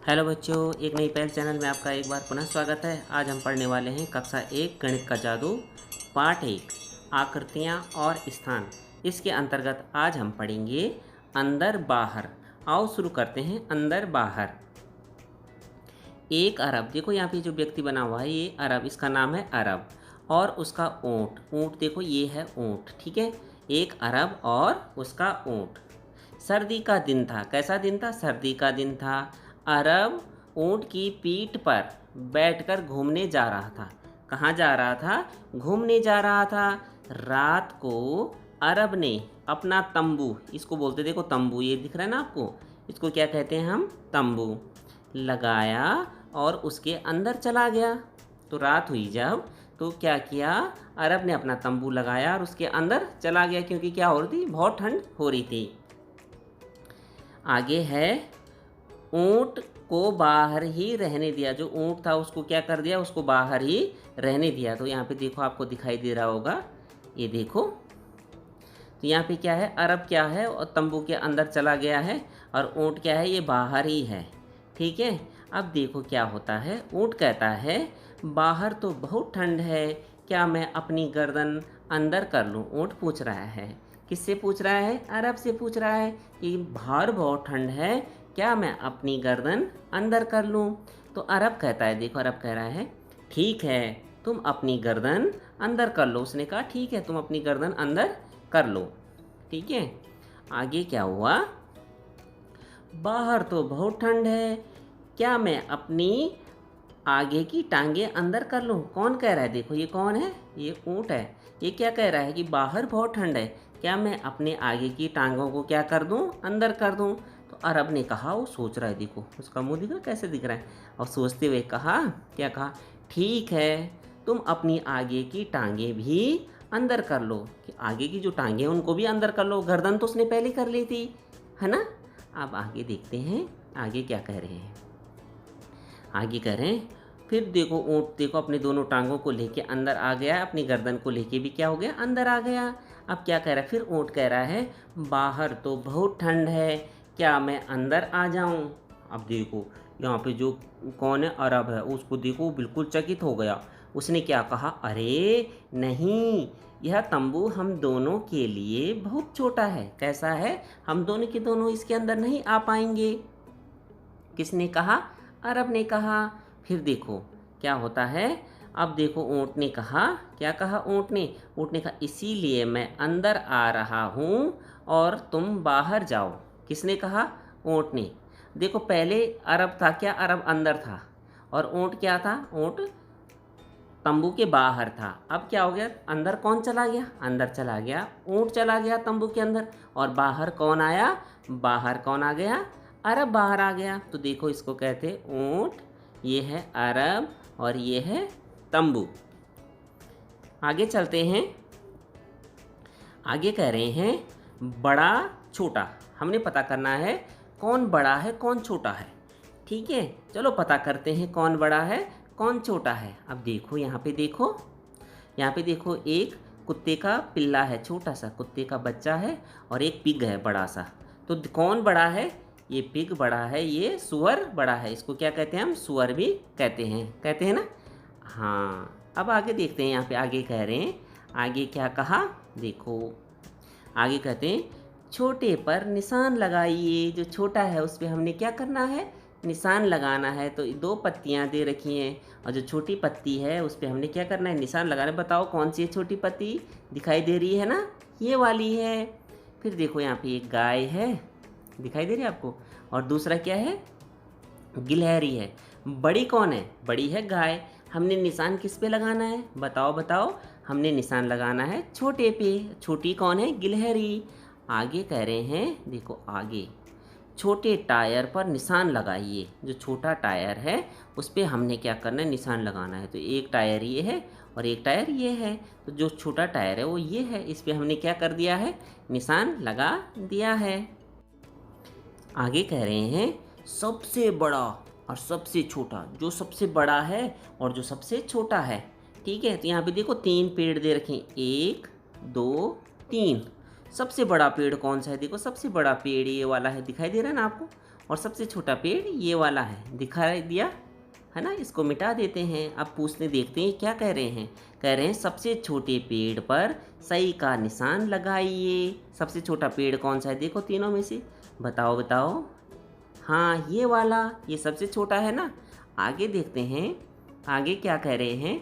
Hello बच्चों, एक नई पहल चैनल में आपका एक बार पुनः स्वागत है। आज हम पढ़ने वाले हैं कक्षा 1 गणित का जादू पाठ 1 आकृतियाँ और स्थान। इसके अंतर्गत आज हम पढ़ेंगे अंदर बाहर। आओ शुरू करते हैं। अंदर बाहर। एक अरब, देखो यहाँ पे जो व्यक्ति बना हुआ है ये अरब, इसका नाम है अरब। और उसका ऊँट, ऊँट देखो ये है ऊँट, ठीक है। एक अरब और उसका ऊँट। सर्दी का दिन था। कैसा दिन था? सर्दी का दिन था। अरब ऊँट की पीठ पर बैठकर घूमने जा रहा था। कहाँ जा रहा था? घूमने जा रहा था। रात को अरब ने अपना तंबू, इसको बोलते देखो तंबू, ये दिख रहा है ना आपको, इसको क्या कहते हैं हम? तंबू लगाया और उसके अंदर चला गया। तो रात हुई जब, तो क्या किया? अरब ने अपना तंबू लगाया और उसके अंदर चला गया, क्योंकि क्या हो रही थी? बहुत ठंड हो रही थी। आगे है ऊँट को बाहर ही रहने दिया। जो ऊँट था उसको क्या कर दिया? उसको बाहर ही रहने दिया। तो यहाँ पे देखो, आपको दिखाई दे रहा होगा, ये देखो। तो यहाँ पे क्या है? अरब क्या है? और तंबू के अंदर चला गया है, और ऊँट क्या है? ये बाहर ही है, ठीक है। अब देखो क्या होता है। ऊँट कहता है बाहर तो बहुत ठंड है, क्या मैं अपनी गर्दन अंदर कर लूँ? ऊँट पूछ रहा है। किससे पूछ रहा है? अरब से पूछ रहा है कि बाहर बहुत ठंड है, क्या मैं अपनी गर्दन अंदर कर लूँ? तो अरब कहता है, देखो अरब कह रहा है ठीक है, तुम अपनी गर्दन अंदर कर लो। उसने कहा ठीक है, तुम अपनी गर्दन अंदर कर लो, ठीक है। आगे क्या हुआ? बाहर तो बहुत ठंड है, क्या मैं अपनी आगे की टांगे अंदर कर लूँ? कौन कह रहा है? देखो ये कौन है? ये ऊँट है। ये क्या कह रहा है कि बाहर बहुत ठंड है, क्या मैं अपने आगे की टांगों को क्या कर दूँ? अंदर कर दूँ। तो अरब ने कहा, वो सोच रहा है, देखो उसका मुंह दिख रहा है कैसे दिख रहा है, और सोचते हुए कहा, क्या कहा? ठीक है, तुम अपनी आगे की टांगे भी अंदर कर लो। कि आगे की जो टांगे हैं उनको भी अंदर कर लो, गर्दन तो उसने पहले कर ली थी, है ना। अब आगे देखते हैं आगे क्या कह रहे हैं। आगे कह रहे हैं, फिर देखो ऊँट देखो अपने दोनों टांगों को लेके अंदर आ गया, अपनी गर्दन को लेके भी क्या हो गया? अंदर आ गया। अब क्या कह रहा है? फिर ऊँट कह रहा है बाहर तो बहुत ठंड है, क्या मैं अंदर आ जाऊं? अब देखो यहाँ पे जो कौन है? अरब है, उसको देखो बिल्कुल चकित हो गया। उसने क्या कहा? अरे नहीं, यह तंबू हम दोनों के लिए बहुत छोटा है। कैसा है? हम दोनों के दोनों इसके अंदर नहीं आ पाएंगे। किसने कहा? अरब ने कहा। फिर देखो क्या होता है। अब देखो ऊँट ने कहा, क्या कहा ऊँट ने? ऊँट ने कहा इसीलिए मैं अंदर आ रहा हूँ और तुम बाहर जाओ। किसने कहा? ऊँट ने। देखो पहले अरब था, क्या अरब अंदर था, और ऊँट क्या था? ऊँट तंबू के बाहर था। अब क्या हो गया? अंदर कौन चला गया? अंदर चला गया ऊँट, चला गया तंबू के अंदर। और बाहर कौन आया? बाहर कौन आ गया? अरब बाहर आ गया। तो देखो इसको कहते ऊँट, ये है अरब, और ये है तंबू। आगे चलते हैं। आगे कह रहे हैं बड़ा छोटा। हमने पता करना है कौन बड़ा है कौन छोटा है, ठीक है। चलो पता करते हैं कौन बड़ा है कौन छोटा है। अब देखो यहाँ पे देखो, यहाँ पे देखो एक कुत्ते का पिल्ला है, छोटा सा कुत्ते का बच्चा है, और एक पिग है बड़ा सा। तो कौन बड़ा है? ये पिग बड़ा है, ये सुअर बड़ा है। इसको क्या कहते हैं? हम सुअर भी कहते हैं ना। हाँ, अब आगे देखते हैं। यहाँ पे आगे कह रहे हैं, आगे क्या कहा देखो। आगे कहते हैं छोटे पर निशान लगाइए। जो छोटा है उस पर हमने क्या करना है? निशान लगाना है। तो दो पत्तियां दे रखी हैं, और जो छोटी पत्ती है उस पर हमने क्या करना है? निशान लगाना है। बताओ कौन सी है छोटी पत्ती? दिखाई दे रही है ना, ये वाली है। फिर देखो यहाँ पे एक गाय है, दिखाई दे रही है आपको, और दूसरा क्या है? गिलहरी है। बड़ी कौन है? बड़ी है गाय। हमने निशान किस पे लगाना है? बताओ बताओ। हमने निशान लगाना है छोटे पे। छोटी कौन है? गिलहरी। आगे कह रहे हैं, देखो आगे, छोटे टायर पर निशान लगाइए। जो छोटा टायर है उस पर हमने क्या करना है? निशान लगाना है। तो एक टायर ये है और एक टायर ये है। तो जो छोटा टायर है वो ये है, इस पर हमने क्या कर दिया है? निशान लगा दिया है। आगे कह रहे हैं सबसे बड़ा और सबसे छोटा। जो सबसे बड़ा है और जो सबसे छोटा है, ठीक है। तो यहाँ पे देखो तीन पेड़ दे रखे हैं, 1 2 3। सबसे बड़ा पेड़ कौन सा है? देखो सबसे बड़ा पेड़ ये वाला है, दिखाई दे रहा है ना आपको। और सबसे छोटा पेड़ ये वाला है, दिखाई दिया है ना। इसको मिटा देते हैं। अब पूछते देखते हैं क्या कह रहे हैं। कह रहे हैं सबसे छोटे पेड़ पर सही का निशान लगाइए। सबसे छोटा पेड़ कौन सा है देखो तीनों में से, बताओ बताओ। हाँ ये वाला, ये सबसे छोटा है ना। आगे देखते हैं आगे क्या कह रहे हैं।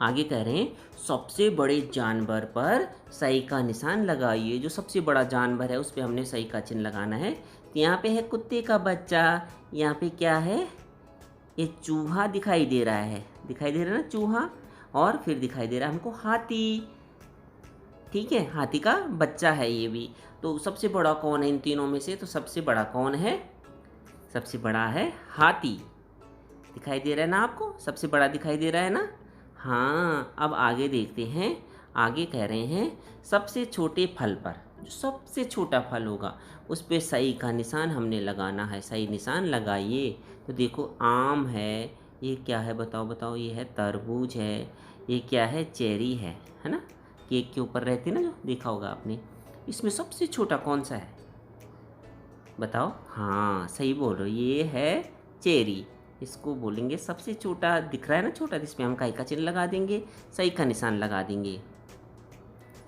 आगे कह रहे हैं सबसे बड़े जानवर पर सही का निशान लगाइए। जो सबसे बड़ा जानवर है उस पर हमने सही का चिन्ह लगाना है। तो यहाँ पे है कुत्ते का बच्चा, यहाँ पे क्या है, ये चूहा दिखाई दे रहा है, दिखाई दे रहा है ना चूहा। और फिर दिखाई दे रहा है हमको हाथी, ठीक है, हाथी का बच्चा है ये भी। तो सबसे बड़ा कौन है इन तीनों में से, तो सबसे बड़ा कौन है, सबसे बड़ा है हाथी। दिखाई दे रहा है ना आपको, सबसे बड़ा दिखाई दे रहा है ना। हाँ अब आगे देखते हैं। आगे कह रहे हैं सबसे छोटे फल पर, जो सबसे छोटा फल होगा उस पे सही का निशान हमने लगाना है। सही निशान लगाइए। तो देखो आम है, ये क्या है बताओ बताओ, ये है तरबूज है, ये क्या है चेरी है ना। केक के ऊपर रहती है ना, जो देखा होगा आपने। इसमें सबसे छोटा कौन सा है बताओ। हाँ सही बोल रहे हो, ये है चेरी। इसको बोलेंगे सबसे छोटा, दिख रहा है ना छोटा, इसमें हम काई का चिन्ह लगा देंगे, सही का निशान लगा देंगे।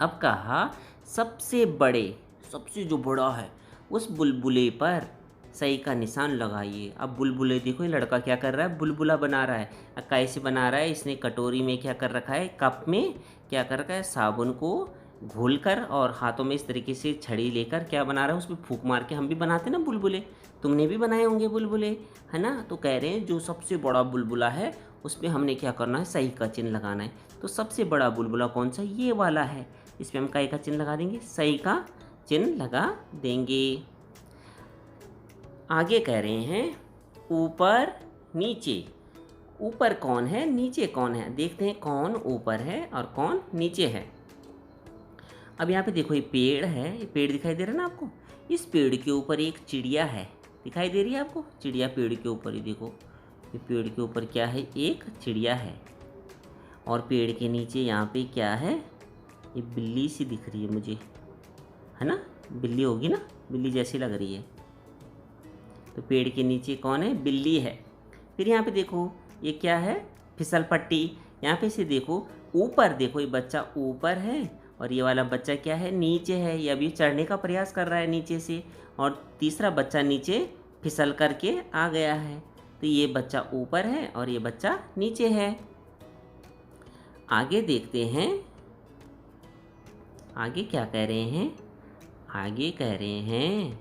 अब कहा सबसे बड़े, सबसे जो बड़ा है उस बुलबुले पर सही का निशान लगाइए। अब बुलबुले देखो, ये लड़का क्या कर रहा है, बुलबुला बना रहा है। अब कैसे बना रहा है, इसने कटोरी में क्या कर रखा है, कप में क्या कर रखा है, साबुन को घोलकर और हाथों में इस तरीके से छड़ी लेकर क्या बना रहा है, उसमें फूंक मार के हम भी बनाते ना बुलबुले, तुमने भी बनाए होंगे बुलबुले, है ना। तो कह रहे हैं जो सबसे बड़ा बुलबुला है उस पर हमने क्या करना है, सही का चिन्ह लगाना है। तो सबसे बड़ा बुलबुला कौन सा, ये वाला है। इस पर हम काई का चिन्ह लगा देंगे, सही का चिन्ह लगा देंगे। आगे कह रहे हैं ऊपर नीचे। ऊपर कौन है, नीचे कौन है, देखते हैं कौन ऊपर है और कौन नीचे है। अब यहाँ पे देखो ये पेड़ है, ये पेड़ दिखाई दे रहा है ना आपको। इस पेड़ के ऊपर एक चिड़िया है, दिखाई दे रही है आपको, चिड़िया पेड़ के ऊपर ही देखो। ये पेड़ के ऊपर क्या है, एक चिड़िया है। और पेड़ के नीचे यहाँ पे क्या है, ये बिल्ली सी दिख रही है मुझे, है ना, बिल्ली होगी ना, बिल्ली जैसी लग रही है। तो पेड़ के नीचे कौन है, बिल्ली है। फिर यहाँ पे देखो ये क्या है, फिसल पट्टी। यहाँ पे से देखो ऊपर, देखो ये बच्चा ऊपर है और ये वाला बच्चा क्या है, नीचे है। ये अभी चढ़ने का प्रयास कर रहा है नीचे से, और तीसरा बच्चा नीचे फिसल करके आ गया है। तो ये बच्चा ऊपर है और ये बच्चा नीचे है। आगे देखते हैं आगे क्या कह रहे हैं। आगे कह रहे हैं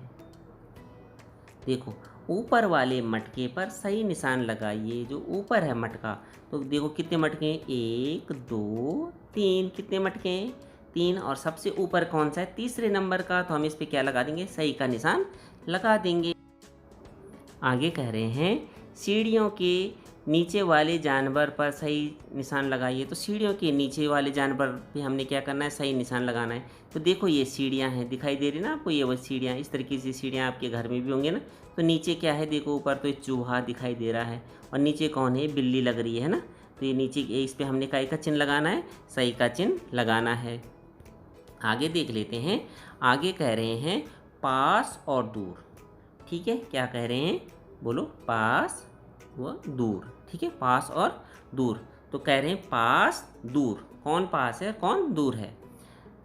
देखो ऊपर वाले मटके पर सही निशान लगाइए। जो ऊपर है मटका, तो देखो कितने मटके हैं, 1 2 3, कितने मटके हैं, 3। और सबसे ऊपर कौन सा है, तीसरे नंबर का, तो हम इस पे क्या लगा देंगे, सही का निशान लगा देंगे। आगे कह रहे हैं सीढ़ियों के नीचे वाले जानवर पर सही निशान लगाइए। तो सीढ़ियों के नीचे वाले जानवर पे हमने क्या करना है, सही निशान लगाना है। तो देखो ये सीढ़ियाँ हैं, दिखाई दे रही ना आपको, ये वो सीढ़ियाँ, इस तरीके से सीढ़ियाँ आपके घर में भी होंगे ना। तो नीचे क्या है देखो, ऊपर तो एक चूहा दिखाई दे रहा है और नीचे कौन है, बिल्ली लग रही है ना। तो ये नीचे इस पर हमने काय का चिन्ह लगाना है, सही का चिन्ह लगाना है। आगे देख लेते हैं। आगे कह रहे हैं पास और दूर, ठीक है, क्या कह रहे हैं बोलो, पास व दूर, ठीक है, पास और दूर। तो कह रहे हैं पास दूर, कौन पास है कौन दूर है।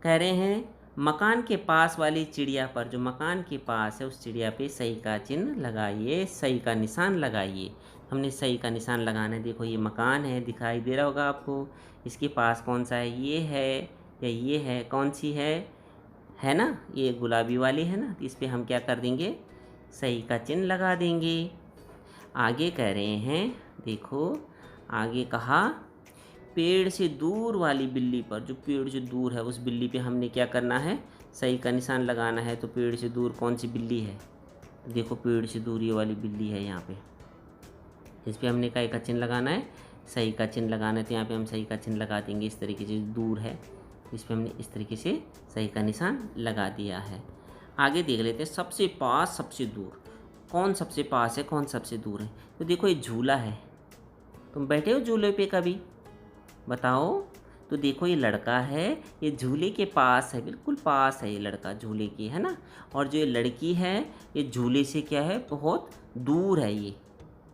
कह रहे हैं मकान के पास वाली चिड़िया पर, जो मकान के पास है उस चिड़िया पे सही का चिन्ह लगाइए, सही का निशान लगाइए। हमने सही का निशान लगाना है। देखो ये मकान है, दिखाई दे रहा होगा आपको, इसके पास कौन सा है, ये है या ये है, कौन सी है ना, ये गुलाबी वाली है ना। तो इस पर हम क्या कर देंगे, सही का चिन्ह लगा देंगे। आगे कह रहे हैं देखो, आगे कहा पेड़ से दूर वाली बिल्ली पर, जो पेड़ से दूर है उस बिल्ली पे हमने क्या करना है, सही का निशान लगाना है। तो पेड़ से दूर कौन सी बिल्ली है, देखो पेड़ से दूर ये वाली बिल्ली है यहाँ पे, इस पर हमने काय का चिन्ह लगाना है, सही का चिन्ह लगाना है। तो यहाँ पे हम सही का चिन्ह लगा देंगे, इस तरीके से दूर है, इस पर हमने इस तरीके से सही का निशान लगा दिया है। आगे देख लेते हैं सबसे पास सबसे दूर, कौन सबसे पास है कौन सबसे दूर है। तो देखो ये झूला है, तुम बैठे हो झूले पे कभी, बताओ, तो देखो ये लड़का है, ये झूले के पास है, बिल्कुल पास है ये लड़का झूले के, है ना। और जो ये लड़की है, ये झूले से क्या है, बहुत दूर है। ये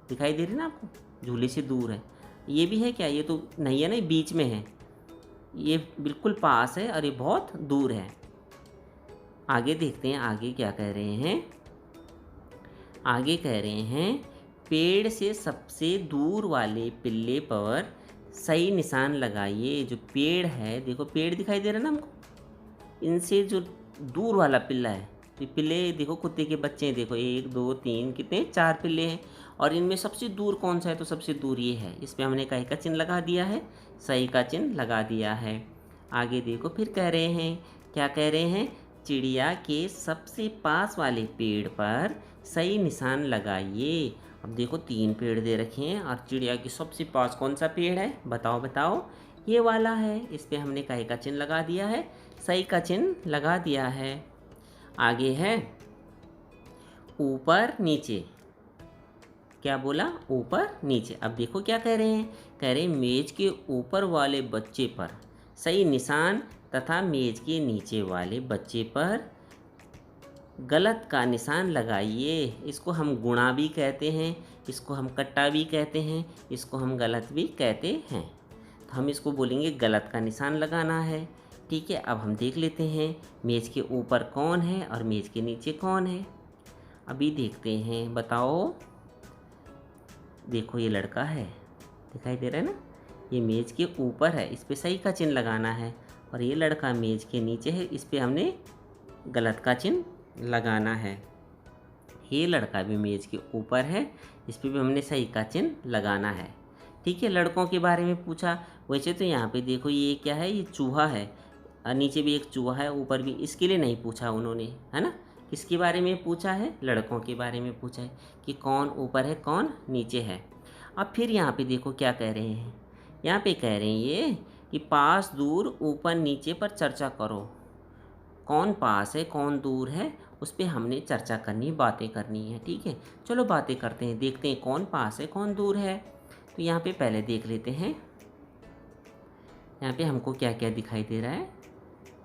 दिखाई दे रही ना आपको, झूले से दूर है। ये भी है क्या, ये तो नहीं है ना, ये बीच में है। ये बिल्कुल पास है और ये बहुत दूर है। आगे देखते हैं आगे क्या कह रहे हैं। आगे कह रहे हैं, पेड़ से सबसे दूर वाले पिल्ले पर सही निशान लगाइए। जो पेड़ है, देखो पेड़ दिखाई दे रहा है ना हमको, इनसे जो दूर वाला पिल्ला है, तो पिल्ले देखो कुत्ते के बच्चे हैं, देखो 1 2 3 कितने 4 पिल्ले हैं। और इनमें सबसे दूर कौन सा है, तो सबसे दूर ये है। इस पर हमने कहीं का चिन्ह लगा दिया है, सही का चिन्ह लगा दिया है। आगे देखो फिर कह रहे हैं, क्या कह रहे हैं, चिड़िया के सबसे पास वाले पेड़ पर सही निशान लगाइए। अब देखो 3 पेड़ दे रखे हैं और चिड़िया के सबसे पास कौन सा पेड़ है, बताओ बताओ, ये वाला है। इस पे हमने कहीं का चिन्ह लगा दिया है, सही का चिन्ह लगा दिया है। आगे है ऊपर नीचे, क्या बोला, ऊपर नीचे। अब देखो क्या कह रहे हैं, कह रहे हैं मेज के ऊपर वाले बच्चे पर सही निशान तथा मेज के नीचे वाले बच्चे पर गलत का निशान लगाइए। इसको हम गुणा भी कहते हैं, इसको हम कट्टा भी कहते हैं, इसको हम गलत भी कहते हैं। तो हम इसको बोलेंगे गलत का निशान लगाना है। ठीक है, अब हम देख लेते हैं मेज़ के ऊपर कौन है और मेज़ के नीचे कौन है। अभी देखते हैं, बताओ। देखो ये लड़का है, दिखाई दे रहा है ना, ये मेज़ के ऊपर है, इस पे सही का चिन्ह लगाना है। और ये लड़का मेज़ के नीचे है, इस पे हमने गलत का चिन्ह लगाना है। ये लड़का भी मेज़ के ऊपर है, इस पे भी हमने सही का चिन्ह लगाना है। ठीक है, लड़कों के बारे में पूछा। वैसे तो यहाँ पे देखो ये क्या है, ये चूहा है, और नीचे भी एक चूहा है, ऊपर भी, इसके लिए नहीं पूछा उन्होंने, है ना। किसके बारे में पूछा है, लड़कों के बारे में पूछा है कि कौन ऊपर है कौन नीचे है। अब फिर यहाँ पे देखो क्या कह रहे हैं, यहाँ पे कह रहे हैं ये कि पास दूर ऊपर नीचे पर चर्चा करो। कौन पास है कौन दूर है, उस पर हमने चर्चा करनी, बातें करनी है। ठीक है, चलो बातें करते हैं, देखते हैं कौन पास है कौन दूर है। तो यहाँ पे पहले देख लेते हैं, यहाँ पे हमको क्या क्या दिखाई दे रहा है,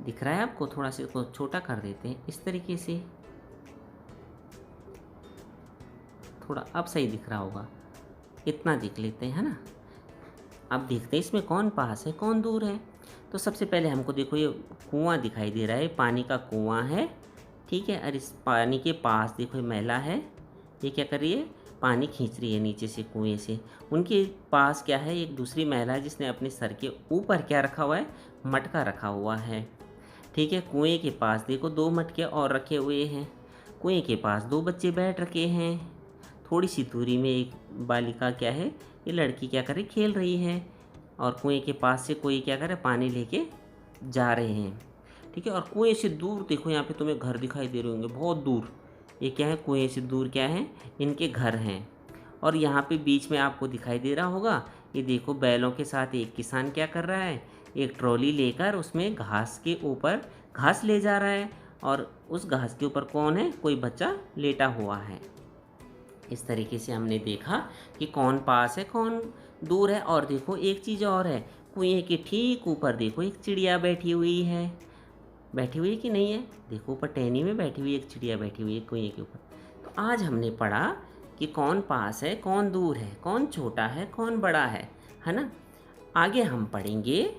दिख रहा है आपको, थोड़ा सा इसको छोटा कर देते हैं इस तरीके से, थोड़ा अब सही दिख रहा होगा, इतना देख लेते हैं, है ना। अब देखते हैं इसमें कौन पास है कौन दूर है। तो सबसे पहले हमको देखो ये कुआं दिखाई दे रहा है, पानी का कुआं है। ठीक है, और इस पानी के पास देखो ये महिला है, ये क्या कर रही है, पानी खींच रही है नीचे से कुएं से। उनके पास क्या है, एक दूसरी महिला है जिसने अपने सर के ऊपर क्या रखा हुआ है, मटका रखा हुआ है। ठीक है, कुएं के पास देखो 2 मटके और रखे हुए हैं। कुएं के पास 2 बच्चे बैठ रखे हैं। थोड़ी सी दूरी में एक बालिका क्या है, ये लड़की क्या कर रही, खेल रही है। और कुएं के पास से कोई क्या कर रहा है, पानी लेके जा रहे हैं। ठीक है, और कुएं से दूर देखो यहाँ पे तुम्हें घर दिखाई दे रहे होंगे बहुत दूर, ये क्या है, कुएं से दूर क्या है, इनके घर हैं। और यहाँ पे बीच में आपको दिखाई दे रहा होगा, ये देखो बैलों के साथ एक किसान क्या कर रहा है, एक ट्रॉली लेकर उसमें घास के ऊपर घास ले जा रहा है। और उस घास के ऊपर कौन है, कोई बच्चा लेटा हुआ है। इस तरीके से हमने देखा कि कौन पास है कौन दूर है। और देखो एक चीज़ और है, कुएं के ठीक ऊपर देखो एक चिड़िया बैठी हुई है, बैठी हुई है कि नहीं है, देखो ऊपर टहनी में बैठी हुई एक चिड़िया बैठी हुई है कुएं के ऊपर। तो आज हमने पढ़ा कि कौन पास है कौन दूर है, कौन छोटा है कौन बड़ा है ना। आगे हम पढ़ेंगे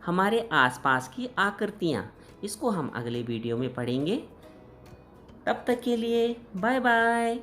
हमारे आसपास की आकृतियाँ, इसको हम अगले वीडियो में पढ़ेंगे। तब तक के लिए बाय बाय।